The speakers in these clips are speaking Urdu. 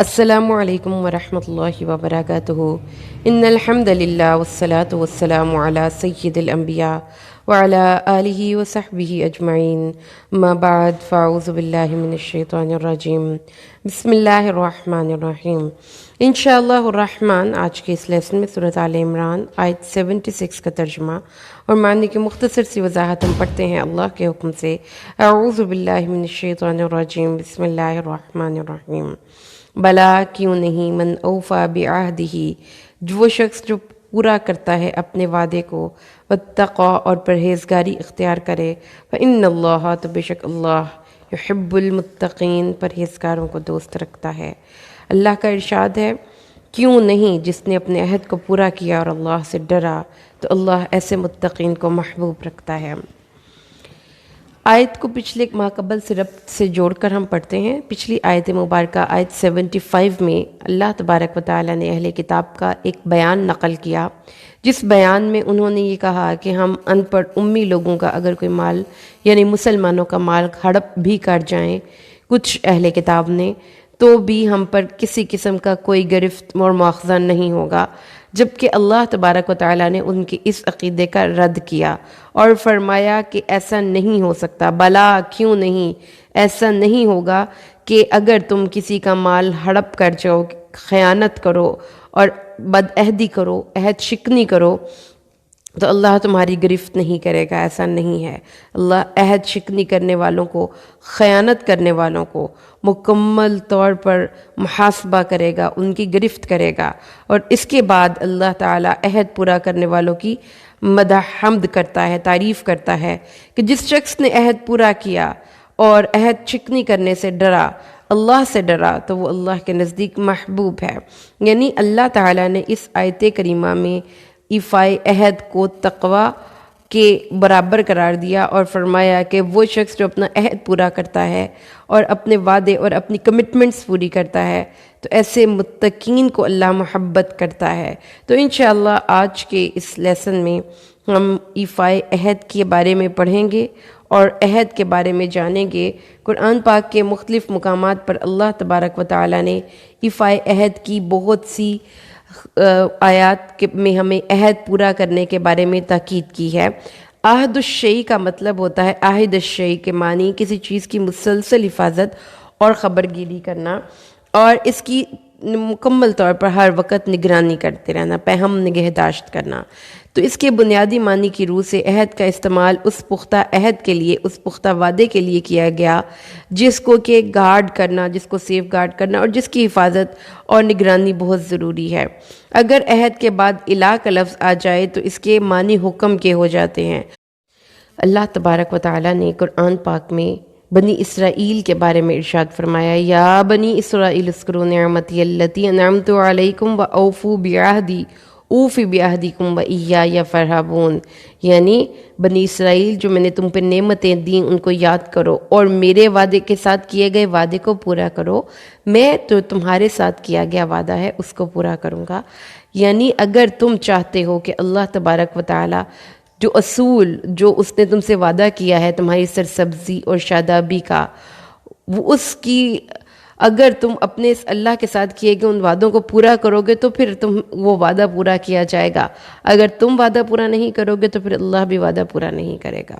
السلام علیکم ورحمۃ اللہ وبرکاتہ ان الحمد للہ والصلاة والسلام علی سید الانبیاء وعلی آلہ وصحبہ اجمعین اما بعد فاعوذ باللہ من الشیطان الرجیم بسم اللہ الرحمن الرحیم انشاءاللہ الرحمن آج کے اس لیسن میں سورۃ آل عمران آیت 76 کا ترجمہ اور معنی کی مختصر سی وضاحت ہم پڑھتے ہیں اللہ کے حکم سے۔ اعوذ باللہ من الشیطان الرجیم بسم اللہ الرحمن الرحیم۔ بلا کیوں نہیں، من اوفا بعہدہ، وہ شخص جو پورا کرتا ہے اپنے وعدے کو، واتقا اور پرہیزگاری اختیار کرے، فإن اللہ تو بے شک اللہ یحب المتقین پرہیزگاروں کو دوست رکھتا ہے۔ اللہ کا ارشاد ہے کیوں نہیں، جس نے اپنے عہد کو پورا کیا اور اللہ سے ڈرا تو اللہ ایسے متقین کو محبوب رکھتا ہے۔ آیت کو پچھلے ماقبل سے ربط سے جوڑ کر ہم پڑھتے ہیں۔ پچھلی آیت مبارکہ آیت 75 میں اللہ تبارک و تعالیٰ نے اہل کتاب کا ایک بیان نقل کیا، جس بیان میں انہوں نے یہ کہا کہ ہم ان پڑھ امی لوگوں کا اگر کوئی مال یعنی مسلمانوں کا مال ہڑپ بھی کر جائیں کچھ اہل کتاب نے، تو بھی ہم پر کسی قسم کا کوئی گرفت اور مواخذہ نہیں ہوگا، جبکہ اللہ تبارک و تعالیٰ نے ان کے اس عقیدے کا رد کیا اور فرمایا کہ ایسا نہیں ہو سکتا۔ بلا کیوں نہیں، ایسا نہیں ہوگا کہ اگر تم کسی کا مال ہڑپ کر جاؤ، خیانت کرو اور بدعہدی کرو، عہد شکنی کرو، تو اللہ تمہاری گرفت نہیں کرے گا، ایسا نہیں ہے۔ اللہ عہد شکنی کرنے والوں کو، خیانت کرنے والوں کو مکمل طور پر محاسبہ کرے گا، ان کی گرفت کرے گا۔ اور اس کے بعد اللہ تعالیٰ عہد پورا کرنے والوں کی مدح حمد کرتا ہے، تعریف کرتا ہے کہ جس شخص نے عہد پورا کیا اور عہد شکنی کرنے سے ڈرا، اللہ سے ڈرا، تو وہ اللہ کے نزدیک محبوب ہے۔ یعنی اللہ تعالیٰ نے اس آیت کریمہ میں ایفائے عہد کو تقوی کے برابر قرار دیا اور فرمایا کہ وہ شخص جو اپنا عہد پورا کرتا ہے اور اپنے وعدے اور اپنی کمٹمنٹس پوری کرتا ہے تو ایسے متقین کو اللہ محبت کرتا ہے۔ تو انشاءاللہ آج کے اس لیسن میں ہم ایفائے عہد کے بارے میں پڑھیں گے اور عہد کے بارے میں جانیں گے۔ قرآن پاک کے مختلف مقامات پر اللہ تبارک و تعالیٰ نے ایفائے عہد کی بہت سی آیات میں ہمیں عہد پورا کرنے کے بارے میں تاکید کی ہے۔ عہد الشیء کا مطلب ہوتا ہے عہد الشیء کے معنی کسی چیز کی مسلسل حفاظت اور خبرگیری کرنا اور اس کی مکمل طور پر ہر وقت نگرانی کرتے رہنا، پہم نگہداشت کرنا۔ تو اس کے بنیادی معنی کی روح سے عہد کا استعمال اس پختہ عہد کے لیے، اس پختہ وعدے کے لیے کیا گیا جس کو کہ گارڈ کرنا، جس کو سیف گارڈ کرنا اور جس کی حفاظت اور نگرانی بہت ضروری ہے۔ اگر عہد کے بعد الہ کا لفظ آ جائے تو اس کے معنی حکم کے ہو جاتے ہیں۔ اللہ تبارک و تعالیٰ نے قرآن پاک میں بنی اسرائیل کے بارے میں ارشاد فرمایا، یا بنی اسرائیل اذکروا نعمتی التی انعمت علیکم واوفوا بعہدی اوفی بعہدکم وایای فارہبون، یعنی بنی اسرائیل جو میں نے تم پہ نعمتیں دیں ان کو یاد کرو اور میرے وعدے کے ساتھ کیے گئے وعدے کو پورا کرو، میں تو تمہارے ساتھ کیا گیا وعدہ ہے اس کو پورا کروں گا۔ یعنی اگر تم چاہتے ہو کہ اللہ تبارک و تعالیٰ جو اصول جو اس نے تم سے وعدہ کیا ہے تمہاری سرسبزی اور شادابی کا، وہ اس کی اگر تم اپنے اس اللہ کے ساتھ کیے گئے ان وعدوں کو پورا کرو گے تو پھر وہ وعدہ پورا کیا جائے گا۔ اگر تم وعدہ پورا نہیں کرو گے تو پھر اللہ بھی وعدہ پورا نہیں کرے گا۔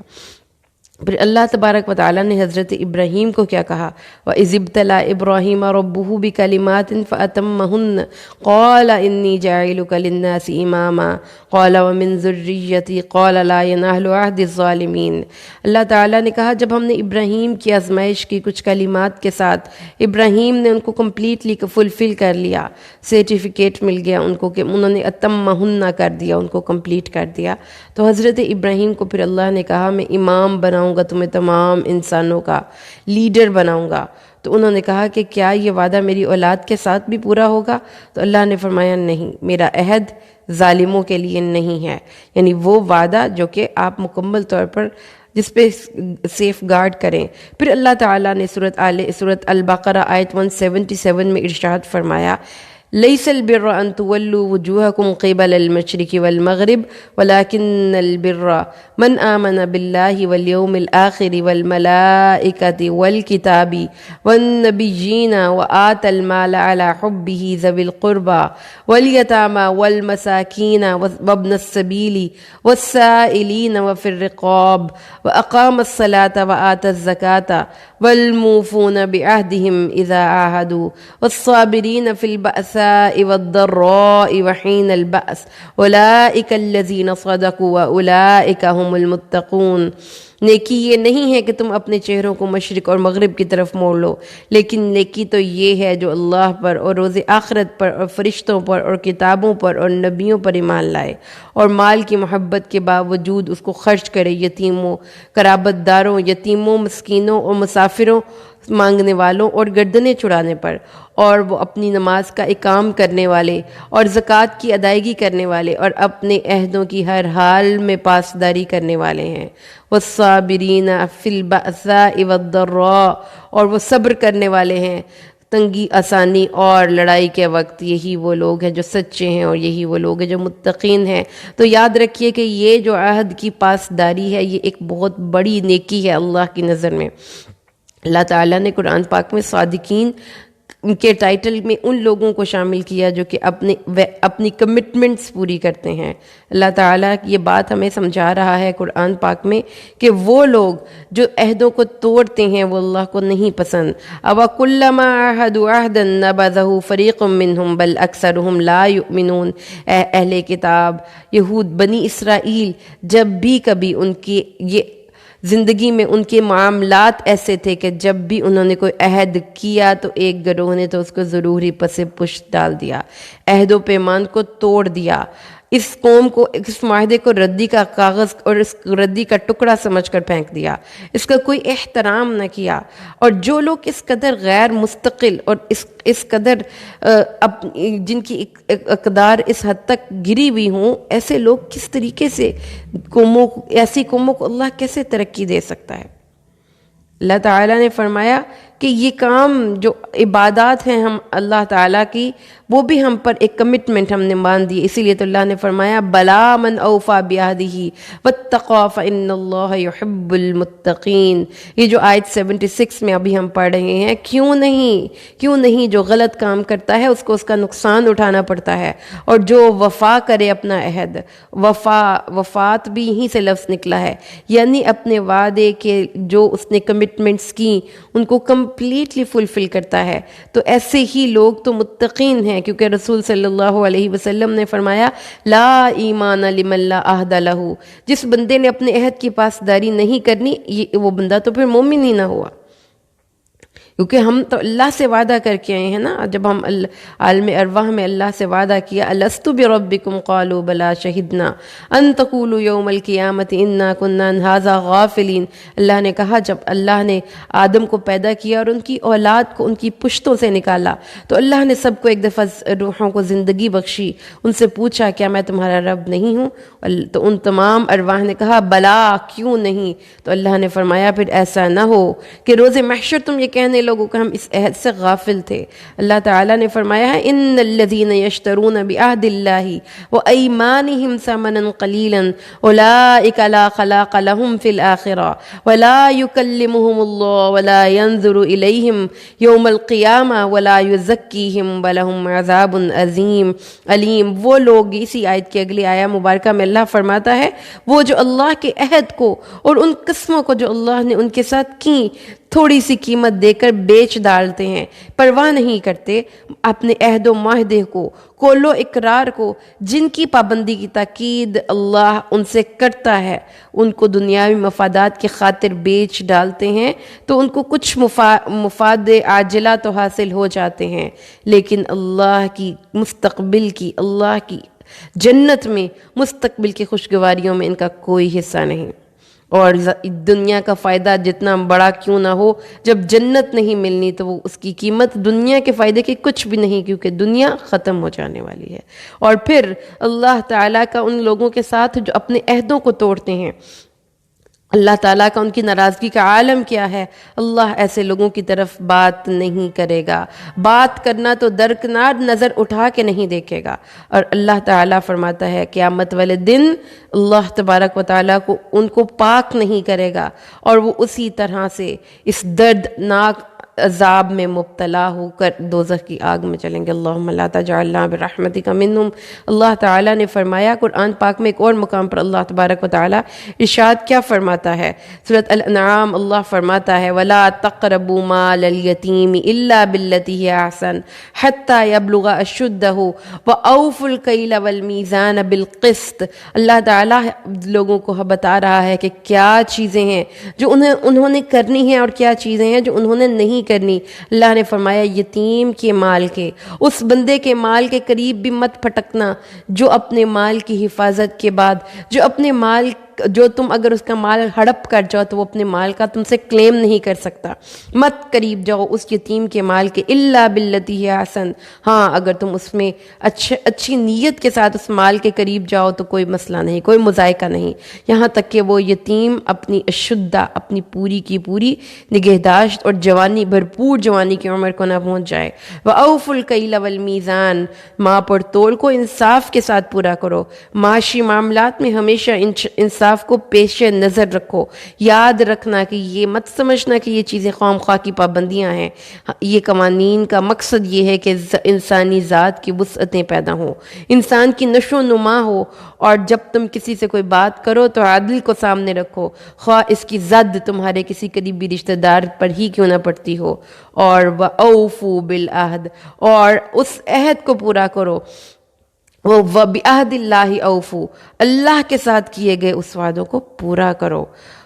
پھر اللہ تبارک و تعالیٰ نے حضرت ابراہیم کو کیا کہا، وَإِذِ ابْتَلَىٰ إِبْرَاهِيمَ رَبُّهُ بِكَلِمَاتٍ فَأَتَمَّهُنَّ قَالَ إِنِّي جَاعِلُكَ لِلنَّاسِ إِمَامًا قَالَ وَمِن ذُرِّيَّتِي قَالَ لَا يَنَالُ عَهْدِ الظَّالِمِينَ۔ اللہ تعالیٰ نے کہا جب ہم نے ابراہیم کی آزمائش کی کچھ کلمات کے ساتھ، ابراہیم نے ان کو کمپلیٹلی فلفل کر لیا، سرٹیفکیٹ مل گیا ان کو کہ انہوں نے اتمہن کر دیا، ان کو کمپلیٹ کر دیا، تو حضرت ابراہیم کو پھر اللہ نے کہا میں امام بناؤں گا، تمہیں تمام انسانوں کا لیڈر بناؤں گا۔ تو انہوں نے کہا کہ کیا یہ وعدہ میری اولاد کے ساتھ بھی پورا ہوگا؟ تو اللہ نے فرمایا نہیں، میرا عہد ظالموں کے لیے نہیں ہے، یعنی وہ وعدہ جو کہ آپ مکمل طور پر جس پہ سیف گارڈ کریں۔ پھر اللہ تعالیٰ نے سورۃ البقرہ آیت 177 میں ارشاد فرمایا ليس البر أن تولوا وجوهكم قبل المشرق والمغرب ولكن البر من آمن بالله واليوم الآخر والملائكة والكتاب والنبيين وآتى المال على حبه ذوي القربى واليتامى والمساكين وابن السبيل والسائلين وفي الرقاب وأقام الصلاة وآتى الزكاة والموفون بعهدهم إذا عاهدوا والصابرين في البأساء والضراء وحين البأس أولئك الذين صدقوا وأولئك هم المتقون۔ نیکی یہ نہیں ہے کہ تم اپنے چہروں کو مشرق اور مغرب کی طرف موڑ لو، لیکن نیکی تو یہ ہے جو اللہ پر اور روز آخرت پر اور فرشتوں پر اور کتابوں پر اور نبیوں پر ایمان لائے اور مال کی محبت کے باوجود اس کو خرچ کرے یتیموں، قرابت داروں، یتیموں، مسکینوں اور مسافروں، مانگنے والوں اور گردنیں چڑانے پر، اور وہ اپنی نماز کا اقام کرنے والے اور زکوٰۃ کی ادائیگی کرنے والے اور اپنے عہدوں کی ہر حال میں پاسداری کرنے والے ہیں۔ والصابرین فی البأساء والضراء، اور وہ صبر کرنے والے ہیں تنگی، آسانی اور لڑائی کے وقت۔ یہی وہ لوگ ہیں جو سچے ہیں اور یہی وہ لوگ ہیں جو متقین ہیں۔ تو یاد رکھیے کہ یہ جو عہد کی پاسداری ہے یہ ایک بہت بڑی نیکی ہے اللہ کی نظر میں۔ اللہ تعالیٰ نے قرآن پاک میں صادقین کے ٹائٹل میں ان لوگوں کو شامل کیا جو کہ اپنی کمٹمنٹس پوری کرتے ہیں۔ اللہ تعالیٰ یہ بات ہمیں سمجھا رہا ہے قرآن پاک میں کہ وہ لوگ جو عہدوں کو توڑتے ہیں وہ اللہ کو نہیں پسند۔ أَوَكُلَّمَا عَاهَدُوا عَهْدًا نَبَذَهُ فَرِيقٌ مِّنْهُمْ بَلْ أَكْثَرُهُمْ لَا يُؤْمِنُونَ۔ اے اہل کتاب، یہود، بنی اسرائیل، جب بھی کبھی ان کی یہ زندگی میں ان کے معاملات ایسے تھے کہ جب بھی انہوں نے کوئی عہد کیا تو ایک گروہ نے تو اس کو ضرور ہی پس پشت ڈال دیا، عہد و پیمان کو توڑ دیا، اس قوم کو، اس معاہدے کو ردی کا کاغذ اور اس ردی کا ٹکڑا سمجھ کر پھینک دیا، اس کا کوئی احترام نہ کیا۔ اور جو لوگ اس قدر غیر مستقل اور اس قدر جن کی اقدار اس حد تک گری ہوئی ہوں، ایسے لوگ کس طریقے سے ایسی قوموں کو اللہ کیسے ترقی دے سکتا ہے؟ اللہ تعالیٰ نے فرمایا کہ یہ کام جو عبادات ہیں ہم اللہ تعالیٰ کی، وہ بھی ہم پر ایک کمٹمنٹ ہم نے مان دی، اسی لیے تو اللہ نے فرمایا بلا من اوفا بعہدہ واتقى فإن اللہ يحب المتقین۔ یہ جو آیت 76 میں ابھی ہم پڑھ رہے ہیں، کیوں نہیں جو غلط کام کرتا ہے اس کو اس کا نقصان اٹھانا پڑتا ہے، اور جو وفا کرے اپنا عہد، وفات بھی یہیں سے لفظ نکلا ہے، یعنی اپنے وعدے کے جو اس نے کمٹمنٹس کی ان کو کمپلیٹلی فلفل کرتا ہے، تو ایسے ہی لوگ تو متقین ہیں، کیونکہ رسول صلی اللہ علیہ وسلم نے فرمایا لا ایمان لمن لا عہد لہ، جس بندے نے اپنے عہد کی پاسداری نہیں کرنی وہ بندہ تو پھر مومن ہی نہ ہوا، کیونکہ ہم تو اللہ سے وعدہ کر کے آئے ہیں نا۔ جب ہم عالم ارواح میں اللہ سے وعدہ کیا الست بربکم قالوا بلا شہدنا ان تقولوا یوم القیامت انا کنا عن ھذا غافلین، اللہ نے کہا جب اللہ نے آدم کو پیدا کیا اور ان کی اولاد کو ان کی پشتوں سے نکالا تو اللہ نے سب کو ایک دفعہ روحوں کو زندگی بخشی، ان سے پوچھا کیا میں تمہارا رب نہیں ہوں؟ تو ان تمام ارواح نے کہا بلا، کیوں نہیں؟ تو اللہ نے فرمایا پھر ایسا نہ ہو کہ روز محشر تم یہ کہنے لوگوں کہ ہم اس عہد سے غافل تھے۔ اللہ تعالیٰ نے فرمایا ہے ان الذین یشترون بعہد اللہ وایمانہم ثمنا قلیلا اولئک لا خلاق لہم فی الآخرہ ولا یکلمہم اللہ ولا ینظر الیہم یوم القیامہ ولا یزکیہم ولہم عذاب علیم۔ وہ لوگ، اسی آیت کی اگلی آیہ مبارکہ میں اللہ فرماتا ہے وہ جو اللہ کے عہد کو اور ان قسموں کو جو اللہ نے ان کے ساتھ کی تھوڑی سی قیمت دے کر بیچ ڈالتے ہیں، پرواہ نہیں کرتے اپنے عہد و معاہدے کو، قول و اقرار کو، جن کی پابندی کی تاکید اللہ ان سے کرتا ہے، ان کو دنیاوی مفادات کی خاطر بیچ ڈالتے ہیں تو ان کو کچھ مفاد عاجلہ تو حاصل ہو جاتے ہیں، لیکن اللہ کی مستقبل کی، اللہ کی جنت میں مستقبل کی خوشگواریوں میں ان کا کوئی حصہ نہیں۔ اور دنیا کا فائدہ جتنا بڑا کیوں نہ ہو، جب جنت نہیں ملنی تو وہ اس کی قیمت دنیا کے فائدے کی کچھ بھی نہیں، کیونکہ دنیا ختم ہو جانے والی ہے۔ اور پھر اللہ تعالیٰ کا ان لوگوں کے ساتھ جو اپنے عہدوں کو توڑتے ہیں اللہ تعالیٰ کا ان کی ناراضگی کا عالم کیا ہے؟ اللہ ایسے لوگوں کی طرف بات نہیں کرے گا، بات کرنا تو درکنار نظر اٹھا کے نہیں دیکھے گا۔ اور اللہ تعالیٰ فرماتا ہے قیامت والے دن اللہ تبارک و تعالیٰ کو ان کو پاک نہیں کرے گا، اور وہ اسی طرح سے اس دردناک عذاب میں مبتلا ہو کر دوزخ کی آگ میں چلیں گے۔ اللہم لا تجعلنا برحمتک منہم۔ اللہ تعالیٰ نے فرمایا قرآن پاک میں ایک اور مقام پر اللہ تبارک و تعالیٰ ارشاد کیا فرماتا ہے؟ سورۃ الانعام اللہ فرماتا ہے وَلَا تَقْرَبُوا مَالَ الْيَتِيمِ إِلَّا بِالَّتِي هِيَ أَحْسَنُ حَتَّى يَبْلُغَ أَشُدَّهُ وَأَوْفُوا الْكَيْلَ وَالْمِيزَانَ بِالْقِسْطِ۔ اللہ تعالیٰ لوگوں کو بتا رہا ہے کہ کیا چیزیں ہیں جو انہوں نے کرنی ہیں اور کیا چیزیں ہیں جو انہوں نے نہیں کرنی۔ اللہ نے فرمایا یتیم کے مال کے، اس بندے کے مال کے قریب بھی مت پھٹکنا جو اپنے مال کی حفاظت کے بعد، جو تم اگر اس کا مال ہڑپ کر جاؤ تو وہ اپنے مال کا تم سے کلیم نہیں کر سکتا۔ مت قریب جاؤ اس یتیم کے مال کے، الا باللتی ہی احسن۔ ہاں اگر تم اس میں اچھی نیت کے ساتھ اس مال کے قریب جاؤ تو کوئی مسئلہ نہیں، کوئی مذائقہ نہیں، یہاں تک کہ وہ یتیم اپنی اشدہ، اپنی پوری کی پوری نگہداشت اور جوانی، بھرپور جوانی کی عمر کو نہ پہنچ جائے۔ وَأَوْفُوا الْكَيْلَ وَالْمِيزَانَ، ماپ اور تول کو انصاف کے ساتھ پورا کرو۔ معاشی معاملات میں ہمیشہ انصاف کو پیش نظر رکھو۔ یاد رکھنا کہ یہ مت سمجھنا کہ یہ چیزیں خواہ مخواہ کی پابندیاں ہیں، یہ قوانین کا مقصد یہ ہے کہ انسانی ذات کی وسعتیں پیدا ہوں، انسان کی نشو و نما ہو، اور جب تم کسی سے کوئی بات کرو تو عدل کو سامنے رکھو، خواہ اس کی زد تمہارے کسی قریبی رشتہ دار پر ہی کیوں نہ پڑتی ہو۔ اور وَأَوْفُوا بِالْعَهْدِ، اور اس عہد کو پورا کرو۔ وَبِعَهْدِ اللَّهِ أَوْفُوا، اللہ کے ساتھ کیے گئے اس وعدوں کو پورا کرو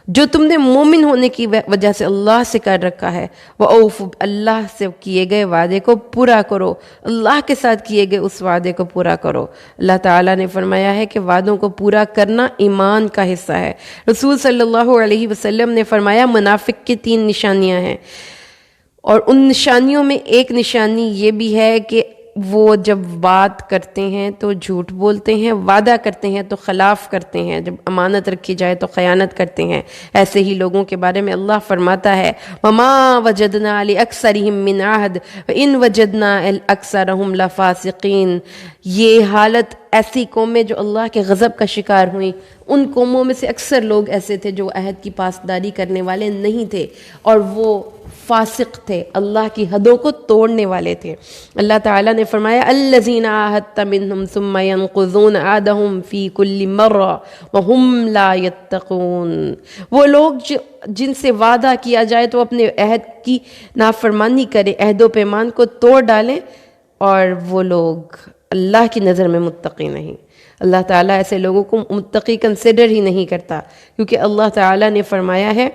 جو تم نے مومن ہونے کی وجہ سے اللہ سے کر رکھا ہے۔ وَأَوْفُوا، اللہ سے کیے گئے وعدے کو پورا کرو، اللہ کے ساتھ کیے گئے اس وعدے کو پورا کرو۔ اللہ تعالیٰ نے فرمایا ہے کہ وعدوں کو پورا کرنا ایمان کا حصہ ہے۔ رسول صلی اللہ علیہ وسلم نے فرمایا منافق کی 3 نشانیاں ہیں، اور ان نشانیوں میں ایک نشانی یہ بھی ہے کہ وہ جب بات کرتے ہیں تو جھوٹ بولتے ہیں، وعدہ کرتے ہیں تو خلاف کرتے ہیں، جب امانت رکھی جائے تو خیانت کرتے ہیں۔ ایسے ہی لوگوں کے بارے میں اللہ فرماتا ہے وَمَا وَجَدْنَا لِأَكْثَرِهِم مِّنْ عَهْدٍ وَإِنْ وَجَدْنَا أَكْثَرَهُمْ لَفَاسِقِينَ۔ یہ حالت ایسی قومیں جو اللہ کے غضب کا شکار ہوئیں، ان قوموں میں سے اکثر لوگ ایسے تھے جو عہد کی پاسداری کرنے والے نہیں تھے، اور وہ فاسق تھے، اللہ کی حدوں کو توڑنے والے تھے۔ اللہ تعالیٰ نے فرمایا الذین عاہدت منہم ثم ینقضون عہدہم فی کل مرہ وہم لا یتقون۔ وہ لوگ جن سے وعدہ کیا جائے تو اپنے عہد کی نافرمانی کریں، عہد و پیمان کو توڑ ڈالیں، اور وہ لوگ اللہ کی نظر میں متقی نہیں۔ اللہ تعالیٰ ایسے لوگوں کو متقی کنسیڈر ہی نہیں کرتا، کیونکہ اللہ تعالیٰ نے فرمایا ہے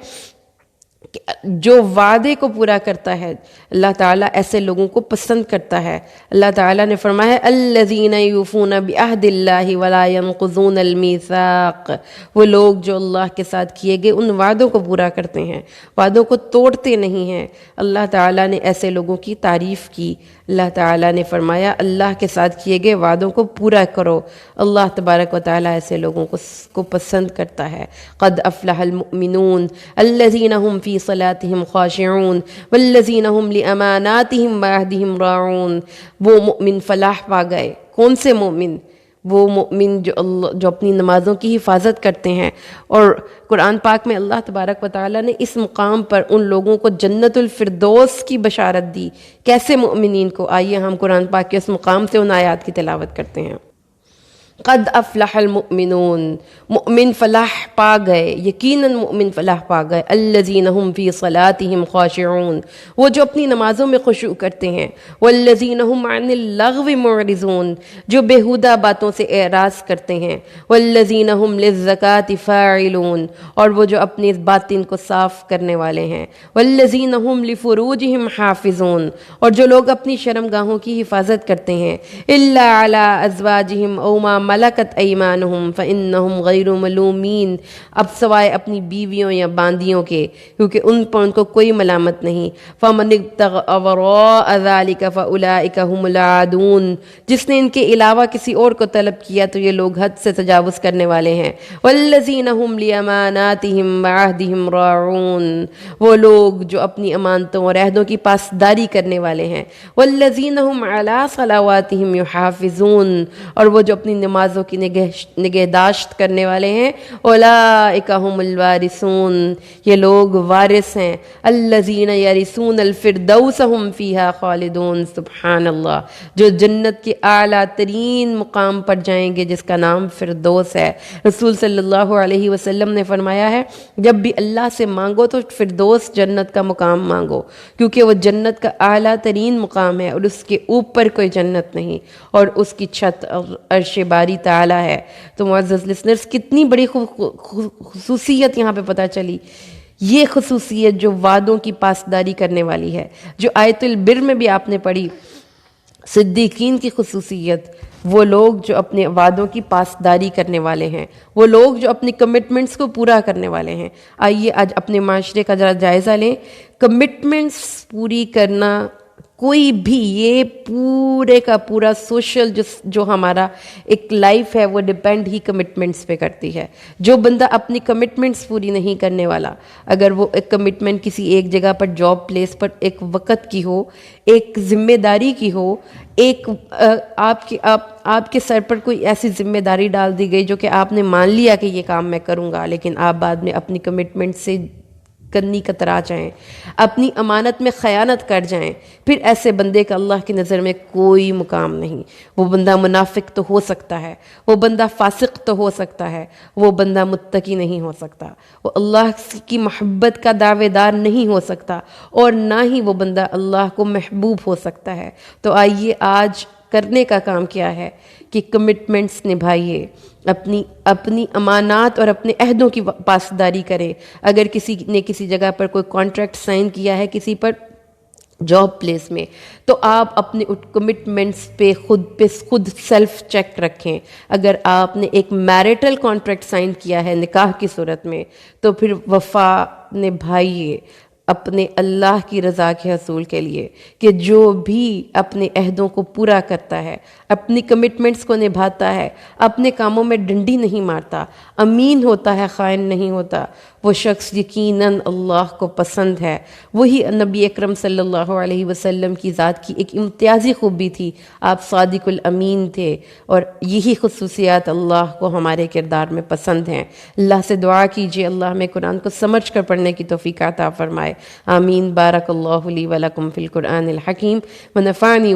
کہ جو وعدے کو پورا کرتا ہے اللہ تعالیٰ ایسے لوگوں کو پسند کرتا ہے۔ اللہ تعالیٰ نے فرمایا الذین یوفون بعہد اللہ ولا ینقضون المیثاق، وہ لوگ جو اللہ کے ساتھ کیے گئے ان وعدوں کو پورا کرتے ہیں، وعدوں کو توڑتے نہیں ہیں۔ اللہ تعالیٰ نے ایسے لوگوں کی تعریف کی۔ اللہ تعالیٰ نے فرمایا اللہ کے ساتھ کیے گئے وعدوں کو پورا کرو۔ اللہ تبارک و تعالیٰ ایسے لوگوں کو پسند کرتا ہے۔ قد افلح المؤمنون الذین هم فی صلاتهم خاشعون والذین هم لاماناتهم وعہدهم راعون۔ وہ مؤمن فلاح پا گئے۔ کون سے مومن؟ وہ مومن جو اپنی نمازوں کی حفاظت کرتے ہیں۔ اور قرآن پاک میں اللہ تبارک و تعالیٰ نے اس مقام پر ان لوگوں کو جنت الفردوس کی بشارت دی۔ کیسے مومنین کو؟ آئیے ہم قرآن پاک کے اس مقام سے ان آیات کی تلاوت کرتے ہیں۔ قد افلح المؤمنون، مؤمن فلاح پا گئے، یقیناً مؤمن فلاح پا گئے۔ الذین هم فی صلاتهم خاشعون، وہ جو اپنی نمازوں میں خشوع کرتے ہیں۔ والذین هم عن اللغو معرضون، جو بیہودہ باتوں سے اعراض کرتے ہیں۔ والذین هم للزکاة فاعلون، اور وہ جو اپنی باطن کو صاف کرنے والے ہیں۔ والذین هم لفروجهم حافظون، اور جو لوگ اپنی شرمگاہوں کی حفاظت کرتے ہیں۔ الا علی ازواجهم او ما ملکت ایمانہم فإنہم غیر ملومین، اب سوائے اپنی بیویوں یا باندیوں کے، کیونکہ ان پر ان کو کوئی ملامت نہیں۔ فمن ابتغى وراء ذلك فأولئک هم العادون، جس نے ان کے علاوہ کسی اور کو طلب کیا تو یہ لوگ حد سے تجاوز کرنے والے ہیں۔ والذین هم لأماناتهم وعہدهم راعون، وہ لوگ جو اپنی امانتوں اور عہدوں کی پاسداری کرنے والے ہیں۔ والذین هم علی صلواتهم یحافظون، اور وہ جو اپنی نمازوں کی نگہداشت کرنے والے ہیں۔ اولئک هم الوارثون، یہ لوگ وارث ہیں۔ الذین یرثون الفردوس هم فیہا خالدون، سبحان اللہ، جو جنت کے اعلیٰ ترین مقام پر جائیں گے جس کا نام فردوس ہے۔ رسول صلی اللہ علیہ وسلم نے فرمایا ہے جب بھی اللہ سے مانگو تو فردوس جنت کا مقام مانگو، کیونکہ وہ جنت کا اعلیٰ ترین مقام ہے اور اس کے اوپر کوئی جنت نہیں، اور اس کی چھت عرش باری تعالی ہے۔ تو معزز لسنرز، کتنی بڑی خصوصیت یہاں پہ پتہ چلی، یہ خصوصیت جو وعدوں کی پاسداری کرنے والی ہے، جو آیت البر میں بھی آپ نے پڑھی، صدیقین کی خصوصیت، وہ لوگ جو اپنے وعدوں کی پاسداری کرنے والے ہیں، وہ لوگ جو اپنی کمٹمنٹس کو پورا کرنے والے ہیں۔ آئیے آج اپنے معاشرے کا ذرا جائزہ لیں، کمٹمنٹس پوری کرنا، کوئی بھی، یہ پورے کا پورا سوشل جو ہمارا ایک لائف ہے وہ ڈیپینڈ ہی کمٹمنٹس پہ کرتی ہے۔ جو بندہ اپنی کمٹمنٹس پوری نہیں کرنے والا، اگر وہ ایک کمٹمنٹ کسی ایک جگہ پر، جاب پلیس پر ایک وقت کی ہو، ایک ذمہ داری کی ہو، ایک آپ کے سر پر کوئی ایسی ذمہ داری ڈال دی گئی جو کہ آپ نے مان لیا کہ یہ کام میں کروں گا، لیکن آپ بعد میں اپنی کمٹمنٹ سے کنی کترا جائیں، اپنی امانت میں خیانت کر جائیں، پھر ایسے بندے کا اللہ کی نظر میں کوئی مقام نہیں۔ وہ بندہ منافق تو ہو سکتا ہے، وہ بندہ فاسق تو ہو سکتا ہے، وہ بندہ متقی نہیں ہو سکتا، وہ اللہ کی محبت کا دعوے دار نہیں ہو سکتا، اور نہ ہی وہ بندہ اللہ کو محبوب ہو سکتا ہے۔ تو آئیے آج کرنے کا کام کیا ہے کہ کمٹمنٹس نبھائیے، اپنی امانات اور اپنے عہدوں کی پاسداری کرے۔ اگر کسی نے کسی جگہ پر کوئی کانٹریکٹ سائن کیا ہے کسی پر جاب پلیس میں، تو آپ اپنے کمٹمنٹس پہ خود سیلف چیک رکھیں۔ اگر آپ نے ایک میریٹل کانٹریکٹ سائن کیا ہے نکاح کی صورت میں، تو پھر وفا نبھائیے اپنے اللہ کی رضا کے حصول کے لیے، کہ جو بھی اپنے عہدوں کو پورا کرتا ہے، اپنی کمٹمنٹس کو نبھاتا ہے، اپنے کاموں میں ڈنڈی نہیں مارتا، امین ہوتا ہے، خائن نہیں ہوتا، وہ شخص یقیناً اللہ کو پسند ہے۔ وہی نبی اکرم صلی اللہ علیہ وسلم کی ذات کی ایک امتیازی خوبی تھی، آپ صادق الامین تھے، اور یہی خصوصیات اللہ کو ہمارے کردار میں پسند ہیں۔ اللہ سے دعا کیجیے اللہ ہمیں قرآن کو سمجھ کر پڑھنے کی توفیق عطا فرمائے، آمین۔ بارک اللہ لی ولکم فی القرآن الحکیم ونفعنی